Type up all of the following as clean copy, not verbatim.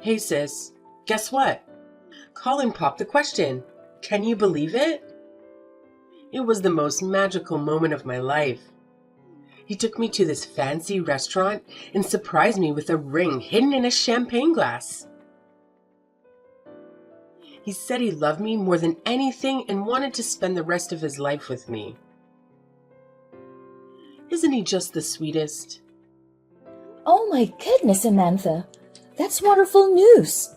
Hey sis, guess what? Colin popped the question. Can you believe it? It was the most magical moment of my life. He took me to this fancy restaurant and surprised me with a ring hidden in a champagne glass. He said he loved me more than anything and wanted to spend the rest of his life with me. Isn't he just the sweetest? Oh my goodness, Samantha. That's wonderful news.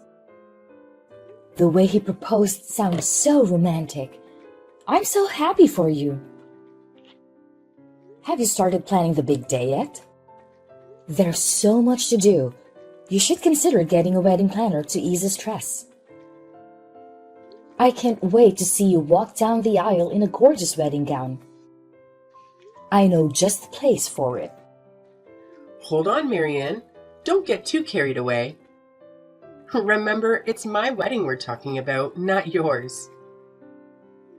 The way he proposed sounds so romantic. I'm so happy for you. Have you started planning the big day yet? There's so much to do. You should consider getting a wedding planner to ease the stress. I can't wait to see you walk down the aisle in a gorgeous wedding gown. I know just the place for it. Hold on, Marianne. Don't get too carried away. Remember, it's my wedding we're talking about, not yours.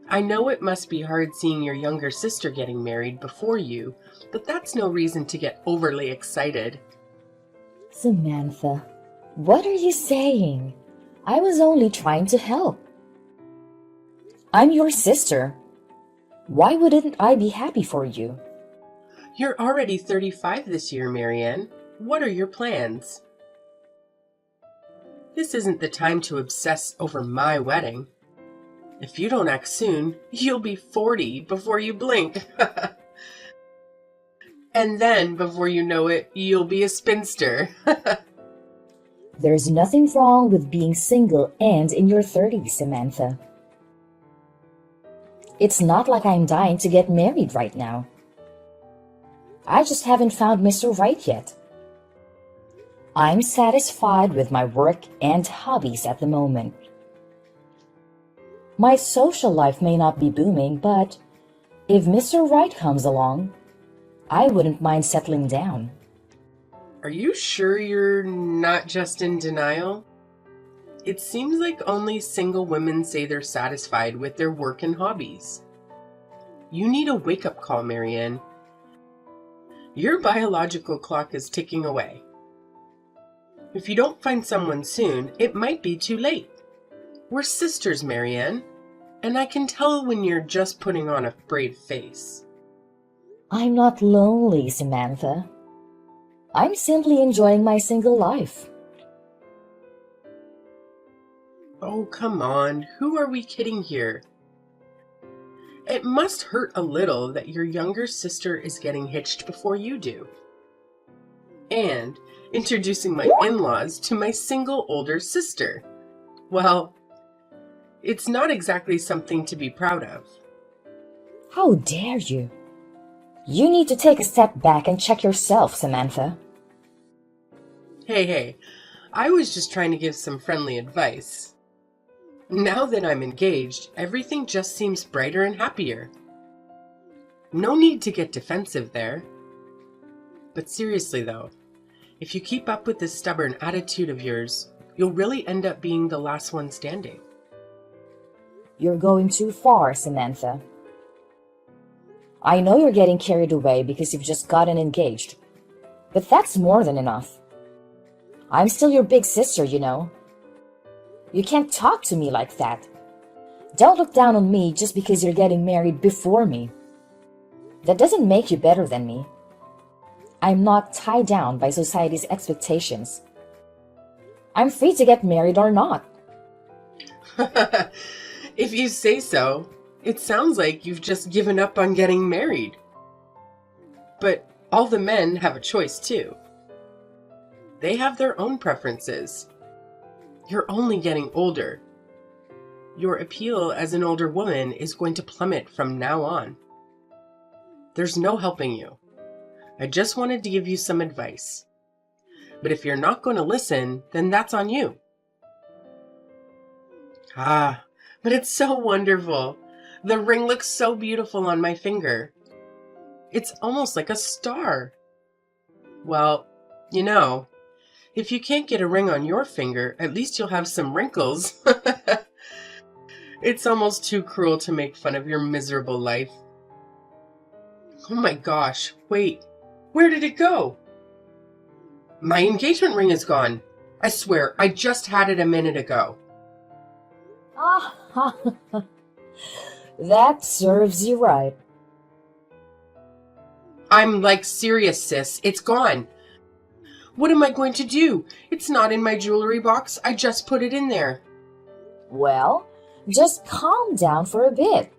I know it must be hard seeing your younger sister getting married before you, but that's no reason to get overly excited. Samantha, what are you saying? I was only trying to help. I'm your sister. Why wouldn't I be happy for you? You're already 35 this year, Marianne. What are your plans? This isn't the time to obsess over my wedding. If you don't act soon, you'll be 40 before you blink. And then, before you know it, you'll be a spinster. There's nothing wrong with being single and in your 30s, Samantha. It's not like I'm dying to get married right now. I just haven't found Mr. Right yet. I'm satisfied with my work and hobbies at the moment. My social life may not be booming, but if Mr. Right comes along, I wouldn't mind settling down. Are you sure you're not just in denial? It seems like only single women say they're satisfied with their work and hobbies. You need a wake-up call, Marianne. Your biological clock is ticking away. If you don't find someone soon, it might be too late. We're sisters, Marianne, and I can tell when you're just putting on a brave face. I'm not lonely, Samantha. I'm simply enjoying my single life. Oh, come on. Who are we kidding here? It must hurt a little that your younger sister is getting hitched before you do. And introducing my in-laws to my single older sister. Well, it's not exactly something to be proud of. How dare you? You need to take a step back and check yourself, Samantha. Hey, I was just trying to give some friendly advice. Now that I'm engaged, everything just seems brighter and happier. No need to get defensive there. But seriously though, if you keep up with this stubborn attitude of yours, you'll really end up being the last one standing. You're going too far, Samantha. I know you're getting carried away because you've just gotten engaged, but that's more than enough. I'm still your big sister, you know. You can't talk to me like that. Don't look down on me just because you're getting married before me. That doesn't make you better than me. I'm not tied down by society's expectations. I'm free to get married or not. If you say so, it sounds like you've just given up on getting married. But all the men have a choice too. They have their own preferences. You're only getting older. Your appeal as an older woman is going to plummet from now on. There's no helping you. I just wanted to give you some advice. But if you're not going to listen, then that's on you. Ah, but it's so wonderful. The ring looks so beautiful on my finger. It's almost like a star. Well, you know, if you can't get a ring on your finger, at least you'll have some wrinkles. It's almost too cruel to make fun of your miserable life. Oh my gosh, wait, where did it go? My engagement ring is gone. I swear, I just had it a minute ago. Ah, that serves you right. I'm like serious, sis. It's gone. What am I going to do? It's not in my jewelry box. I just put it in there. Well, just calm down for a bit.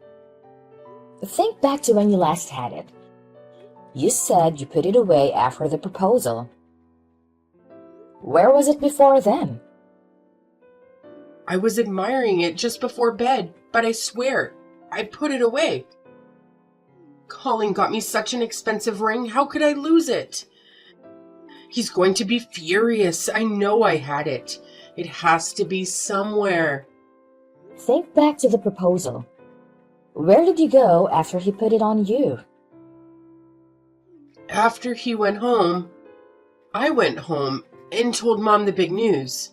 Think back to when you last had it. You said you put it away after the proposal. Where was it before then? I was admiring it just before bed, but I swear, I put it away. Colin got me such an expensive ring. How could I lose it? He's going to be furious. I know I had it. It has to be somewhere. Think back to the proposal. Where did you go after he put it on you? After he went home, I went home and told Mom the big news.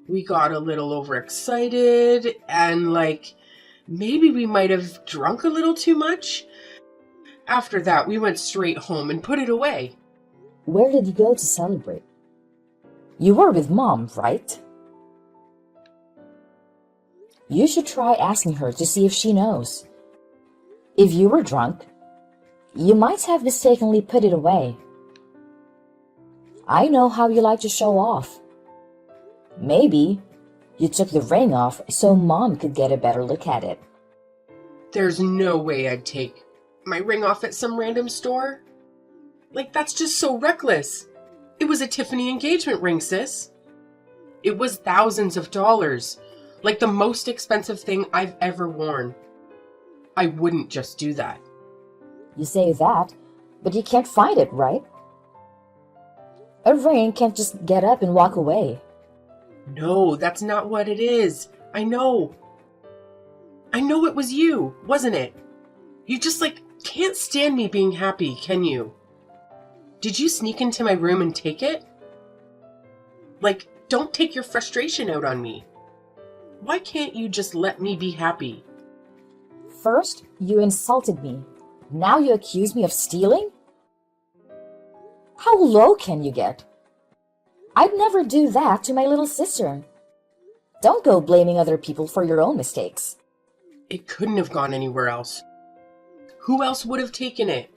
We got a little overexcited and maybe we might have drunk a little too much. After that, we went straight home and put it away. Where did you go to celebrate? You were with Mom, right? You should try asking her to see if she knows. If you were drunk, you might have mistakenly put it away. I know how you like to show off. Maybe you took the ring off so Mom could get a better look at it. There's no way I'd take my ring off at some random store. That's just so reckless. It was a Tiffany engagement ring, sis. It was thousands of dollars. The most expensive thing I've ever worn. I wouldn't just do that. You say that, but you can't find it, right? A ring can't just get up and walk away. No, that's not what it is. I know. I know it was you, wasn't it? You just can't stand me being happy, can you? Did you sneak into my room and take it? Don't take your frustration out on me. Why can't you just let me be happy? First, you insulted me. Now you accuse me of stealing? How low can you get? I'd never do that to my little sister. Don't go blaming other people for your own mistakes. It couldn't have gone anywhere else. Who else would have taken it?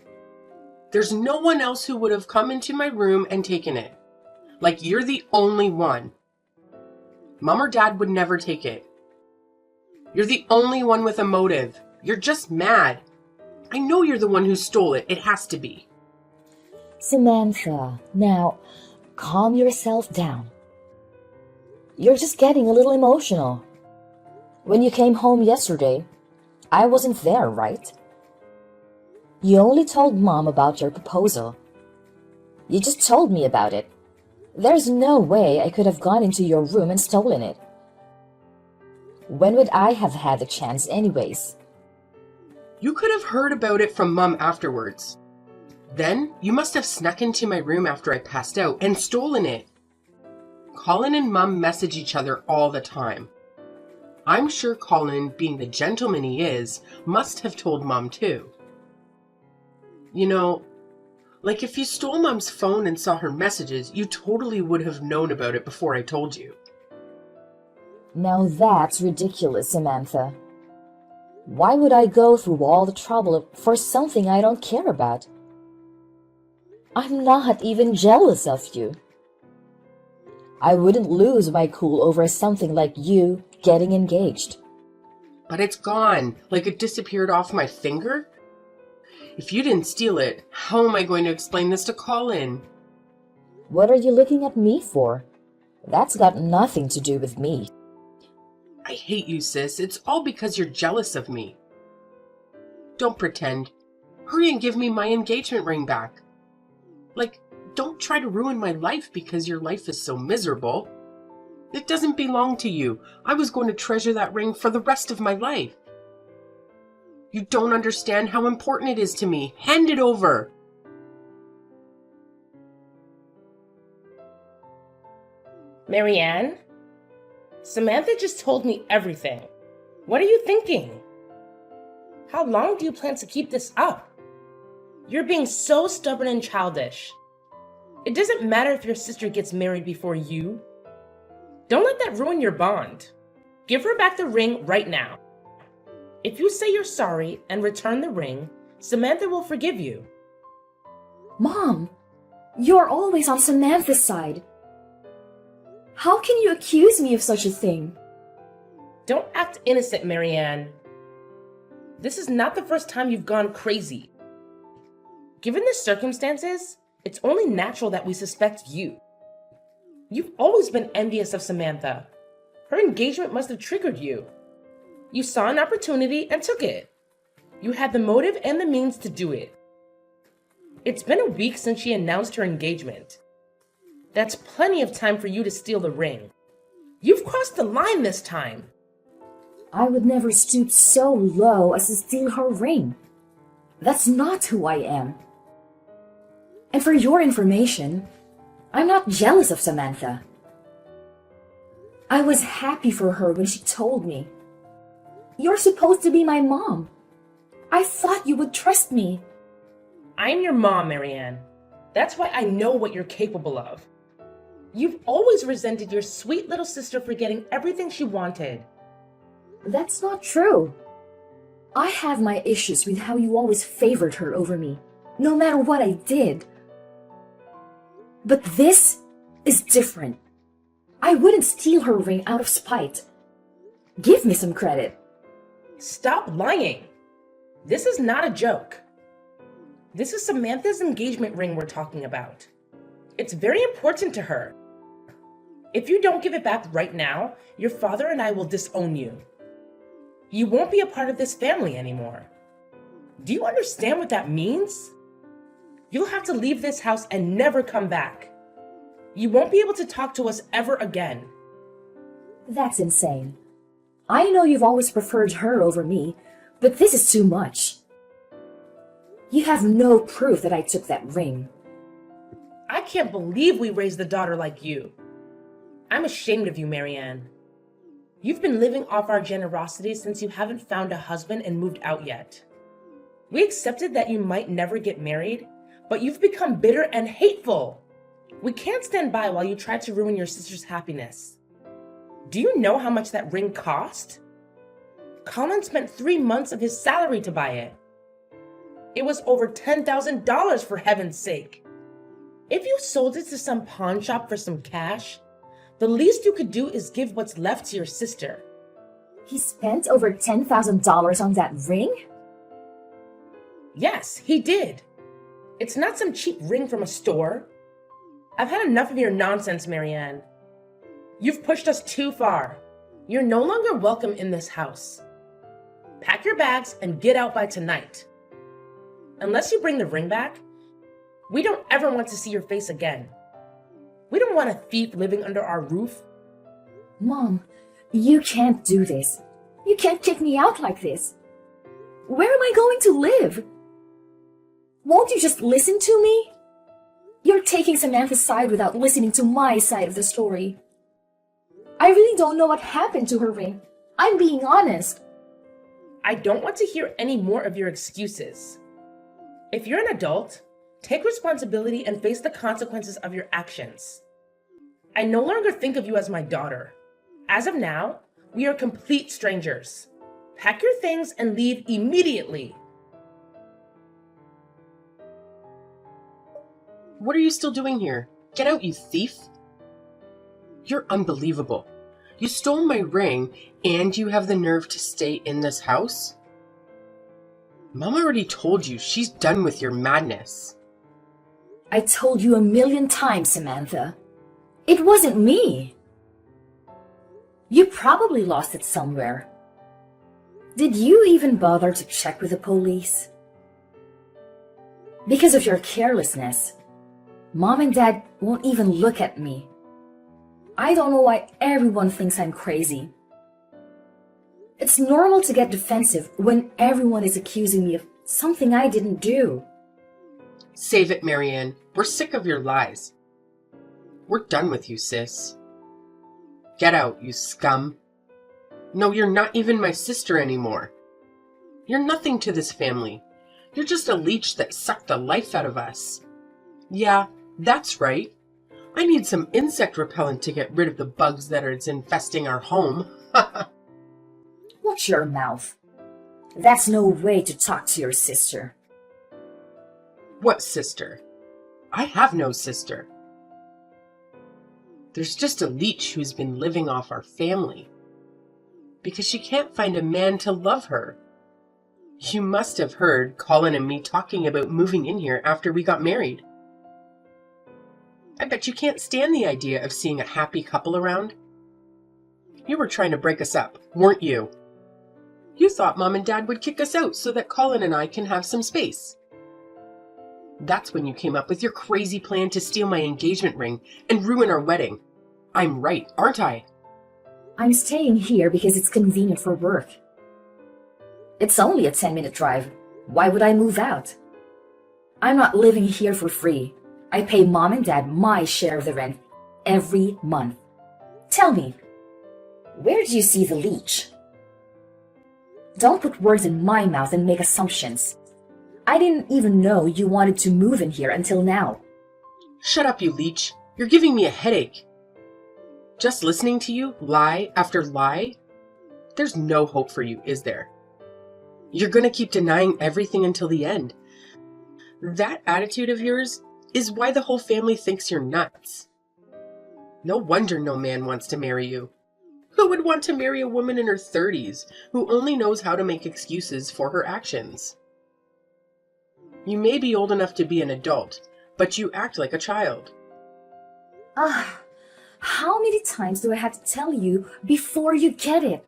There's no one else who would have come into my room and taken it. You're the only one. Mom or Dad would never take it. You're the only one with a motive. You're just mad. I know you're the one who stole it. It has to be. Samantha, now calm yourself down. You're just getting a little emotional. When you came home yesterday, I wasn't there, right? You only told Mom about your proposal. You just told me about it. There's no way I could have gone into your room and stolen it. When would I have had the chance anyways? You could have heard about it from Mom afterwards. Then you must have snuck into my room after I passed out and stolen it. Colin and Mom message each other all the time. I'm sure Colin, being the gentleman he is, must have told Mom too. If you stole Mom's phone and saw her messages, you totally would have known about it before I told you. Now that's ridiculous, Samantha. Why would I go through all the trouble for something I don't care about? I'm not even jealous of you. I wouldn't lose my cool over something like you getting engaged. But it's gone, it disappeared off my finger. If you didn't steal it, how am I going to explain this to Colin? What are you looking at me for? That's got nothing to do with me. I hate you, sis. It's all because you're jealous of me. Don't pretend. Hurry and give me my engagement ring back. Don't try to ruin my life because your life is so miserable. It doesn't belong to you. I was going to treasure that ring for the rest of my life. You don't understand how important it is to me. Hand it over. Marianne? Samantha just told me everything. What are you thinking? How long do you plan to keep this up? You're being so stubborn and childish. It doesn't matter if your sister gets married before you Don't let that ruin your bond. Give her back the ring right now. If you say you're sorry and return the ring, Samantha will forgive you. Mom, you're always on Samantha's side. How can you accuse me of such a thing? Don't act innocent, Marianne. This is not the first time you've gone crazy. Given the circumstances, it's only natural that we suspect you. You've always been envious of Samantha. Her engagement must have triggered you. You saw an opportunity and took it. You had the motive and the means to do it. It's been a week since she announced her engagement. That's plenty of time for you to steal the ring. You've crossed the line this time. I would never stoop so low as to steal her ring. That's not who I am. And for your information, I'm not jealous of Samantha. I was happy for her when she told me, "You're supposed to be my mom. I thought you would trust me." I'm your mom, Marianne. That's why I know what you're capable of. You've always resented your sweet little sister for getting everything she wanted. That's not true. I have my issues with how you always favored her over me, no matter what I did. But this is different. I wouldn't steal her ring out of spite. Give me some credit. Stop lying. This is not a joke. This is Samantha's engagement ring we're talking about. It's very important to her. If you don't give it back right now, your father and I will disown you. You won't be a part of this family anymore. Do you understand what that means? You'll have to leave this house and never come back. You won't be able to talk to us ever again. That's insane. I know you've always preferred her over me, but this is too much. You have no proof that I took that ring. I can't believe we raised a daughter like you. I'm ashamed of you, Marianne. You've been living off our generosity since you haven't found a husband and moved out yet. We accepted that you might never get married, but you've become bitter and hateful. We can't stand by while you try to ruin your sister's happiness. Do you know how much that ring cost? Colin spent 3 months of his salary to buy it. It was over $10,000 for heaven's sake. If you sold it to some pawn shop for some cash, the least you could do is give what's left to your sister. He spent over $10,000 on that ring? Yes, he did. It's not some cheap ring from a store. I've had enough of your nonsense, Marianne. You've pushed us too far. You're no longer welcome in this house. Pack your bags and get out by tonight. Unless you bring the ring back, we don't ever want to see your face again. We don't want a thief living under our roof. Mom, you can't do this. You can't kick me out like this. Where am I going to live? Won't you just listen to me? You're taking Samantha's side without listening to my side of the story. I really don't know what happened to her ring. I'm being honest. I don't want to hear any more of your excuses. If you're an adult, take responsibility and face the consequences of your actions. I no longer think of you as my daughter. As of now, we are complete strangers. Pack your things and leave immediately. What are you still doing here? Get out, you thief! You're unbelievable. You stole my ring, and you have the nerve to stay in this house? Mom already told you she's done with your madness. I told you 1,000,000 times, Samantha. It wasn't me. You probably lost it somewhere. Did you even bother to check with the police? Because of your carelessness, Mom and Dad won't even look at me. I don't know why everyone thinks I'm crazy. It's normal to get defensive when everyone is accusing me of something I didn't do. Save it, Marianne. We're sick of your lies. We're done with you, sis. Get out, you scum. No, you're not even my sister anymore. You're nothing to this family. You're just a leech that sucked the life out of us. Yeah, that's right. I need some insect repellent to get rid of the bugs that are infesting our home. Watch your mouth. That's no way to talk to your sister. What sister? I have no sister. There's just a leech who's been living off our family. Because she can't find a man to love her. You must have heard Colin and me talking about moving in here after we got married. I bet you can't stand the idea of seeing a happy couple around. You were trying to break us up, weren't you? You thought Mom and Dad would kick us out so that Colin and I can have some space. That's when you came up with your crazy plan to steal my engagement ring and ruin our wedding. I'm right, aren't I? I'm staying here because it's convenient for work. It's only a 10-minute drive. Why would I move out? I'm not living here for free. I pay Mom and Dad my share of the rent every month. Tell me, where do you see the leech? Don't put words in my mouth and make assumptions. I didn't even know you wanted to move in here until now. Shut up, you leech. You're giving me a headache. Just listening to you, lie after lie, there's no hope for you, is there? You're going to keep denying everything until the end. That attitude of yours is why the whole family thinks you're nuts. No wonder no man wants to marry you. Who would want to marry a woman in her 30s who only knows how to make excuses for her actions? You may be old enough to be an adult, but you act like a child. How many times do I have to tell you before you get it?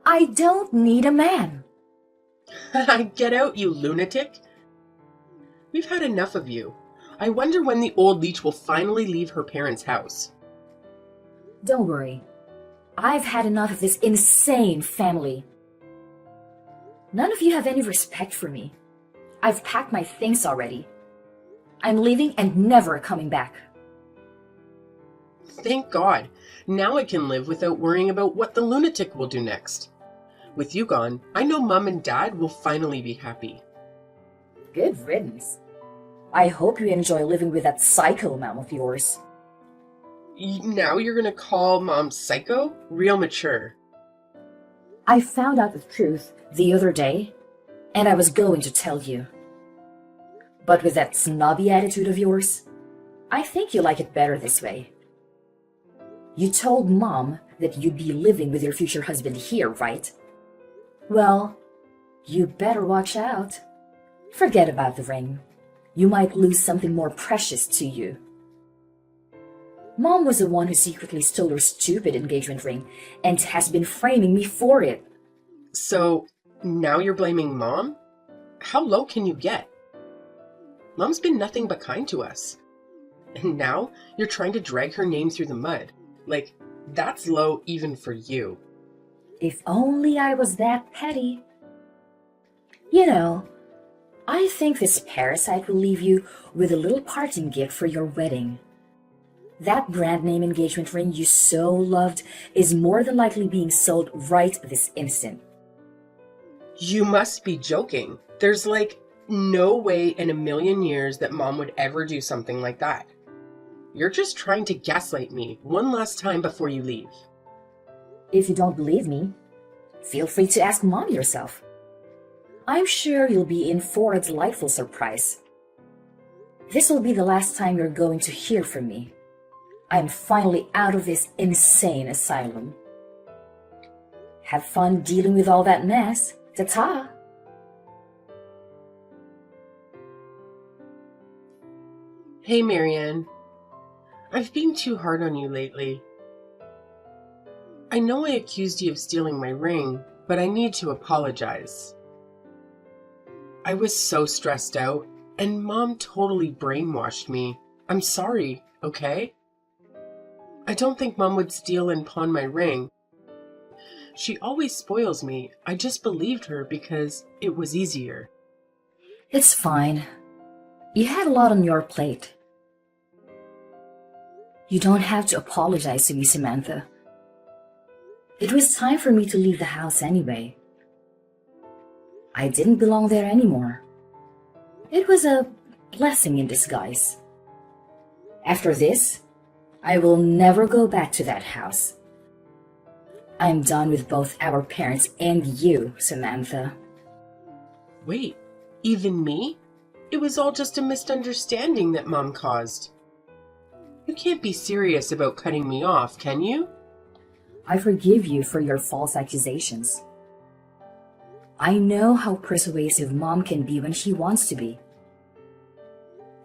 I don't need a man. Get out, you lunatic. We've had enough of you. I wonder when the old leech will finally leave her parents' house. Don't worry. I've had enough of this insane family. None of you have any respect for me. I've packed my things already. I'm leaving and never coming back. Thank God. Now I can live without worrying about what the lunatic will do next. With you gone, I know Mom and Dad will finally be happy. Good riddance. I hope you enjoy living with that psycho mom of yours. Now you're gonna call Mom psycho? Real mature. I found out the truth the other day, and I was going to tell you. But with that snobby attitude of yours, I think you like it better this way. You told Mom that you'd be living with your future husband here, right? Well, you better watch out. Forget about the ring. You might lose something more precious to you. Mom was the one who secretly stole your stupid engagement ring and has been framing me for it. So, now you're blaming Mom? How low can you get? Mom's been nothing but kind to us. And now you're trying to drag her name through the mud. Like, that's low even for you. If only I was that petty. You know, I think this parasite will leave you with a little parting gift for your wedding. That brand name engagement ring you so loved is more than likely being sold right this instant. You must be joking. There's like no way in a million years that Mom would ever do something like that. You're just trying to gaslight me one last time before you leave. If you don't believe me, feel free to ask Mom yourself. I'm sure you'll be in for a delightful surprise. This will be the last time you're going to hear from me. I'm finally out of this insane asylum. Have fun dealing with all that mess. Ta-ta! Hey, Marianne. I've been too hard on you lately. I know I accused you of stealing my ring, but I need to apologize. I was so stressed out, and Mom totally brainwashed me. I'm sorry, okay? I don't think Mom would steal and pawn my ring. She always spoils me. I just believed her because it was easier. It's fine. You had a lot on your plate. You don't have to apologize to me, Samantha. It was time for me to leave the house anyway. I didn't belong there anymore. It was a blessing in disguise. After this, I will never go back to that house. I'm done with both our parents and you, Samantha. Wait, even me? It was all just a misunderstanding that Mom caused. You can't be serious about cutting me off, can you? I forgive you for your false accusations. I know how persuasive Mom can be when she wants to be.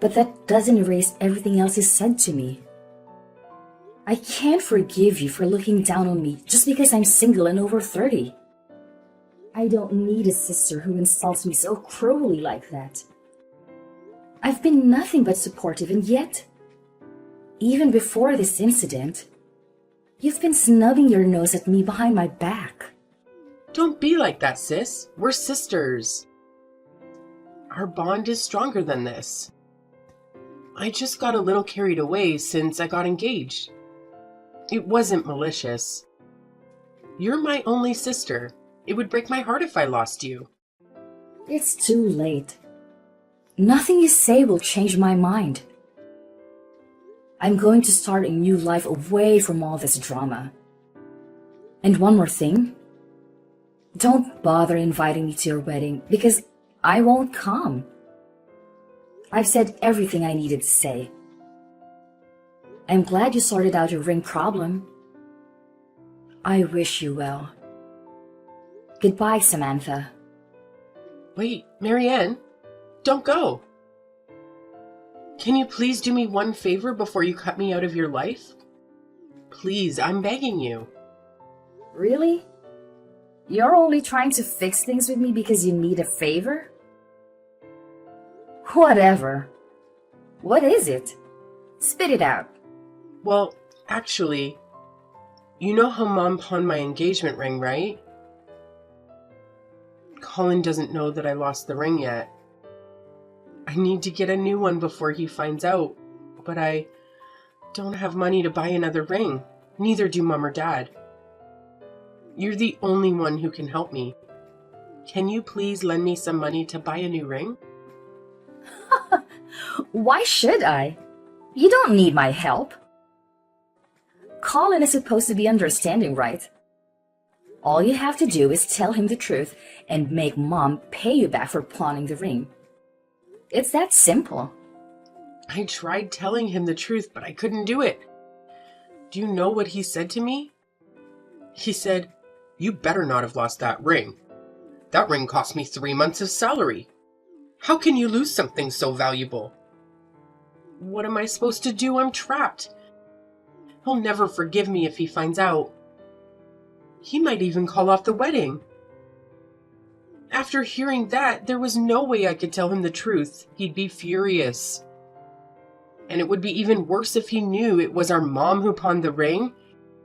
But that doesn't erase everything else you said to me. I can't forgive you for looking down on me just because I'm single and over 30. I don't need a sister who insults me so cruelly like that. I've been nothing but supportive, and yet, even before this incident, you've been snubbing your nose at me behind my back. Don't be like that, sis. We're sisters. Our bond is stronger than this. I just got a little carried away since I got engaged. It wasn't malicious. You're my only sister. It would break my heart if I lost you. It's too late. Nothing you say will change my mind. I'm going to start a new life away from all this drama. And one more thing. Don't bother inviting me to your wedding because I won't come. I've said everything I needed to say. I'm glad you sorted out your ring problem. I wish you well. Goodbye, Samantha. Wait, Marianne, don't go. Can you please do me one favor before you cut me out of your life? Please, I'm begging you. Really? You're only trying to fix things with me because you need a favor? Whatever. What is it? Spit it out. Well, actually, you know how Mom pawned my engagement ring, right? Colin doesn't know that I lost the ring yet. I need to get a new one before he finds out, but I don't have money to buy another ring. Neither do Mom or Dad. You're the only one who can help me. Can you please lend me some money to buy a new ring? Why should I? You don't need my help. Colin is supposed to be understanding, right? All you have to do is tell him the truth and make Mom pay you back for pawning the ring. It's that simple. I tried telling him the truth, but I couldn't do it. Do you know what he said to me? He said, "You better not have lost that ring. That ring cost me 3 months of salary. How can you lose something so valuable?" What am I supposed to do? I'm trapped. He'll never forgive me if he finds out. He might even call off the wedding. After hearing that, there was no way I could tell him the truth. He'd be furious. And it would be even worse if he knew it was our mom who pawned the ring.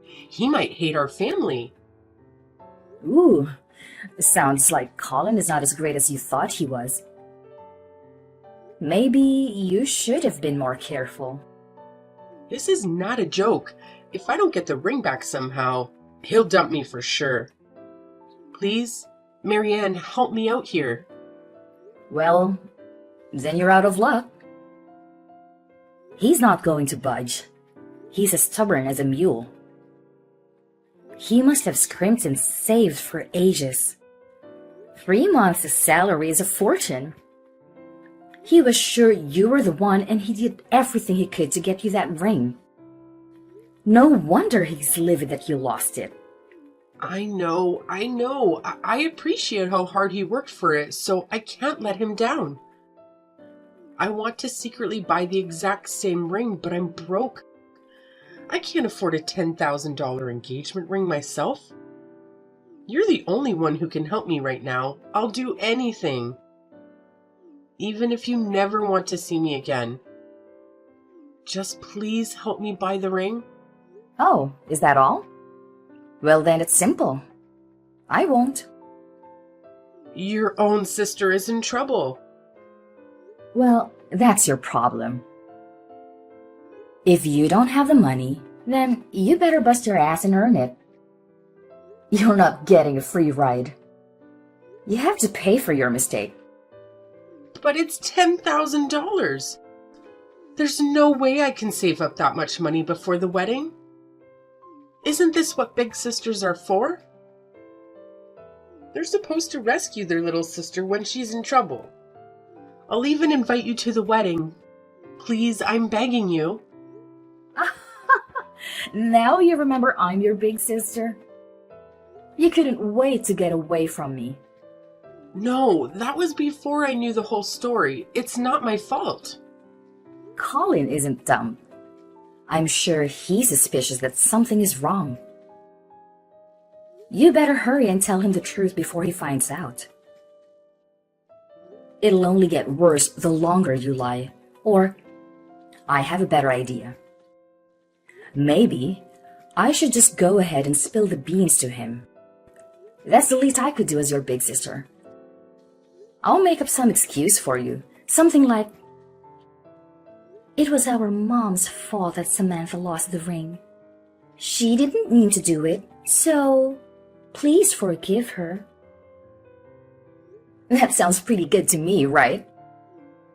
He might hate our family. Ooh, sounds like Colin is not as great as you thought he was. Maybe you should have been more careful. This is not a joke. If I don't get the ring back somehow, he'll dump me for sure. Please, Marianne, help me out here. Well, then you're out of luck. He's not going to budge. He's as stubborn as a mule. He must have scrimped and saved for ages. 3 months' salary is a fortune. He was sure you were the one, and he did everything he could to get you that ring. No wonder he's livid that you lost it. I know. I appreciate how hard he worked for it, so I can't let him down. I want to secretly buy the exact same ring, but I'm broke. I can't afford a $10,000 engagement ring myself. You're the only one who can help me right now. I'll do anything. Even if you never want to see me again. Just please help me buy the ring. Oh, is that all? Well, then it's simple. I won't. Your own sister is in trouble. Well, that's your problem. If you don't have the money, then you better bust your ass and earn it. You're not getting a free ride. You have to pay for your mistake. But it's $10,000. There's no way I can save up that much money before the wedding. Isn't this what big sisters are for? They're supposed to rescue their little sister when she's in trouble. I'll even invite you to the wedding. Please, I'm begging you. Now you remember I'm your big sister? You couldn't wait to get away from me. No, that was before I knew the whole story. It's not my fault. Colin isn't dumb. I'm sure he's suspicious that something is wrong. You better hurry and tell him the truth before he finds out. It'll only get worse the longer you lie. Or, I have a better idea. Maybe I should just go ahead and spill the beans to him. That's the least I could do as your big sister. I'll make up some excuse for you. Something like, it was our mom's fault that Samantha lost the ring. She didn't mean to do it, so please forgive her. That sounds pretty good to me, right?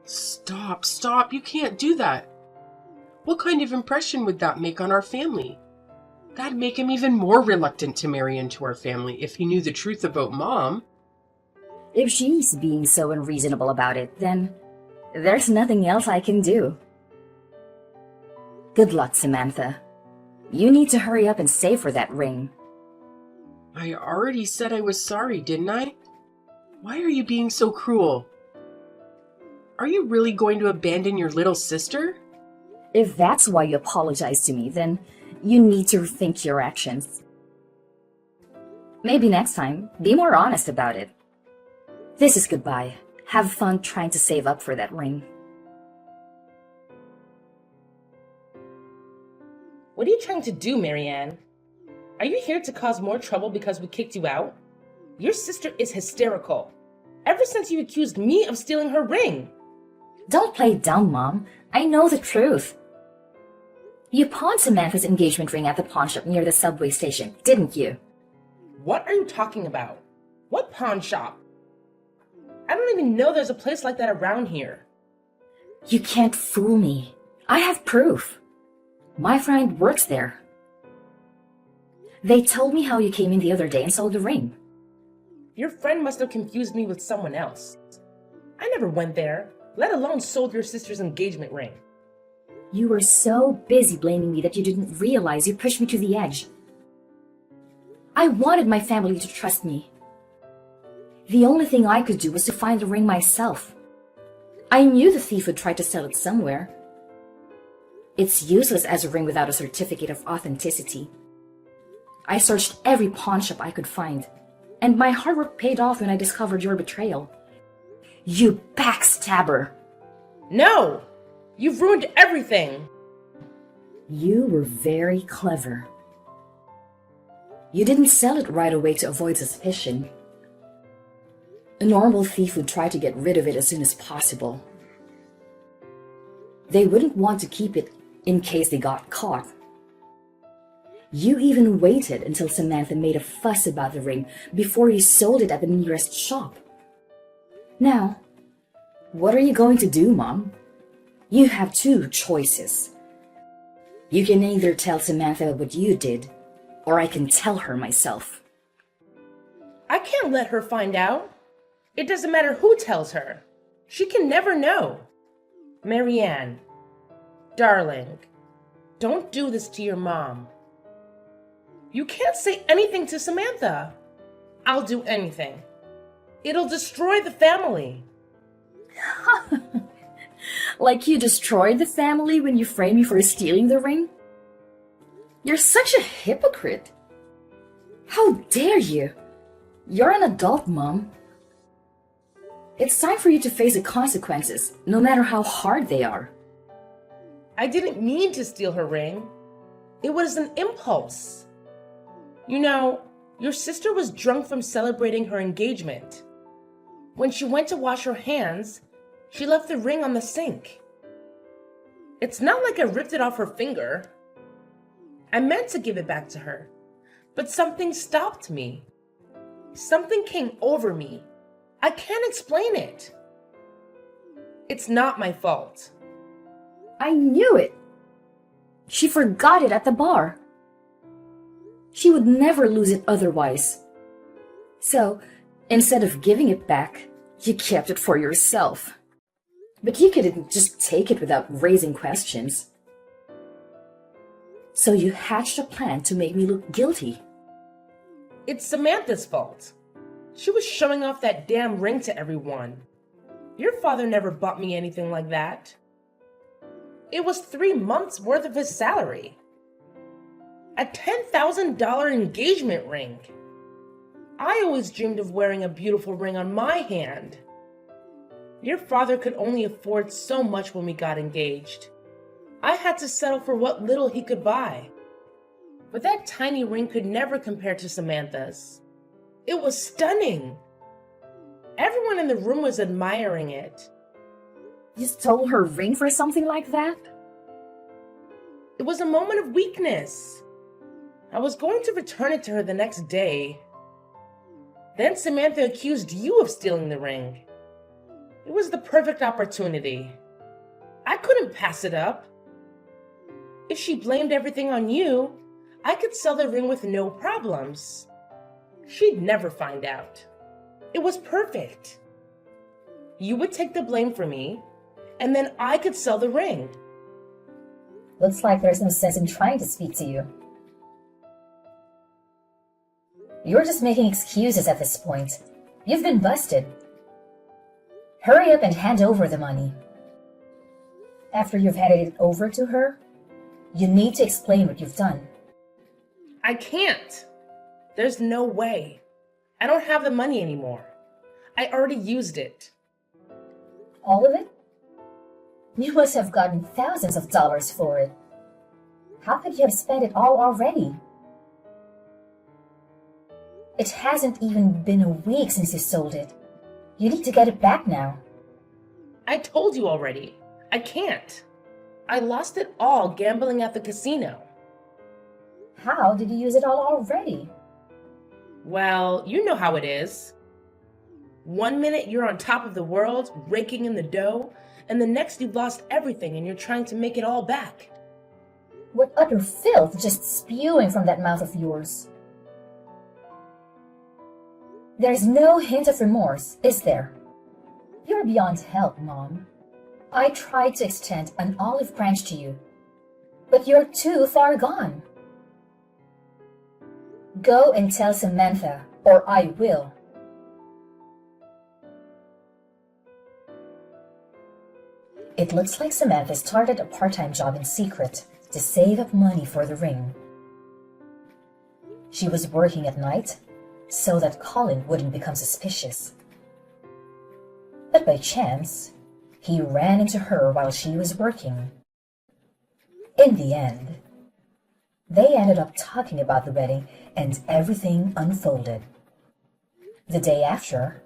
Stop. You can't do that. What kind of impression would that make on our family? That'd make him even more reluctant to marry into our family if he knew the truth about Mom. If she's being so unreasonable about it, then there's nothing else I can do. Good luck, Samantha. You need to hurry up and save her that ring. I already said I was sorry, didn't I? Why are you being so cruel? Are you really going to abandon your little sister? If that's why you apologize to me, then you need to rethink your actions. Maybe next time, be more honest about it. This is goodbye. Have fun trying to save up for that ring. What are you trying to do, Marianne? Are you here to cause more trouble because we kicked you out? Your sister is hysterical. Ever since you accused me of stealing her ring. Don't play dumb, Mom. I know the truth. You pawned Samantha's engagement ring at the pawn shop near the subway station, didn't you? What are you talking about? What pawn shop? I don't even know there's a place like that around here. You can't fool me. I have proof. My friend works there. They told me how you came in the other day and sold the ring. Your friend must have confused me with someone else. I never went there, let alone sold your sister's engagement ring. You were so busy blaming me that you didn't realize you pushed me to the edge. I wanted my family to trust me. The only thing I could do was to find the ring myself. I knew the thief would try to sell it somewhere. It's useless as a ring without a certificate of authenticity. I searched every pawn shop I could find, and my hard work paid off when I discovered your betrayal. You backstabber! No! You've ruined everything! You were very clever. You didn't sell it right away to avoid suspicion. A normal thief would try to get rid of it as soon as possible. They wouldn't want to keep it in case they got caught. You even waited until Samantha made a fuss about the ring before you sold it at the nearest shop. Now, what are you going to do, Mom? You have two choices. You can either tell Samantha what you did, or I can tell her myself. I can't let her find out. It doesn't matter who tells her. She can never know. Marianne, darling, don't do this to your mom. You can't say anything to Samantha. I'll do anything. It'll destroy the family. Like you destroyed the family when you framed me for stealing the ring? You're such a hypocrite. How dare you? You're an adult, Mom. It's time for you to face the consequences, no matter how hard they are. I didn't mean to steal her ring. It was an impulse. You know, your sister was drunk from celebrating her engagement. When she went to wash her hands, she left the ring on the sink. It's not like I ripped it off her finger. I meant to give it back to her, but something stopped me. Something came over me. I can't explain it. It's not my fault. I knew it! She forgot it at the bar. She would never lose it otherwise. So, instead of giving it back, you kept it for yourself. But you couldn't just take it without raising questions. So you hatched a plan to make me look guilty. It's Samantha's fault. She was showing off that damn ring to everyone. Your father never bought me anything like that. It was 3 months worth of his salary. A $10,000 engagement ring. I always dreamed of wearing a beautiful ring on my hand. Your father could only afford so much when we got engaged. I had to settle for what little he could buy. But that tiny ring could never compare to Samantha's. It was stunning. Everyone in the room was admiring it. You stole her ring for something like that? It was a moment of weakness. I was going to return it to her the next day. Then Samantha accused you of stealing the ring. It was the perfect opportunity. I couldn't pass it up. If she blamed everything on you, I could sell the ring with no problems. She'd never find out. It was perfect. You would take the blame for me, and then I could sell the ring. Looks like there's no sense in trying to speak to you. You're just making excuses at this point. You've been busted. Hurry up and hand over the money. After you've handed it over to her, you need to explain what you've done. I can't. There's no way. I don't have the money anymore. I already used it. All of it? You must have gotten thousands of dollars for it. How could you have spent it all already? It hasn't even been a week since you sold it. You need to get it back now. I told you already. I can't. I lost it all gambling at the casino. How did you use it all already? Well, you know how it is. 1 minute you're on top of the world, raking in the dough, and the next you've lost everything and you're trying to make it all back. What utter filth just spewing from that mouth of yours. There's no hint of remorse, is there? You're beyond help, Mom. I tried to extend an olive branch to you, but you're too far gone. Go and tell Samantha, or I will. It looks like Samantha started a part-time job in secret to save up money for the ring. She was working at night so that Colin wouldn't become suspicious. But by chance, he ran into her while she was working. In the end, they ended up talking about the wedding and everything unfolded. The day after,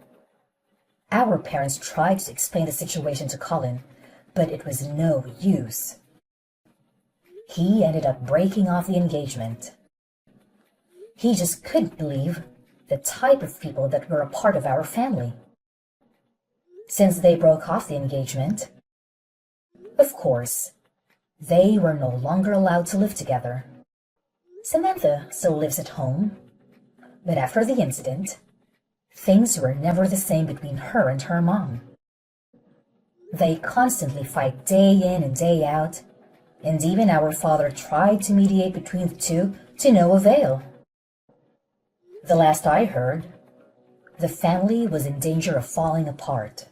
our parents tried to explain the situation to Colin, but it was no use. He ended up breaking off the engagement. He just couldn't believe the type of people that were a part of our family. Since they broke off the engagement, of course, they were no longer allowed to live together. Samantha still lives at home, but after the incident, things were never the same between her and her mom. They constantly fight day in and day out, and even our father tried to mediate between the two to no avail. The last I heard, the family was in danger of falling apart.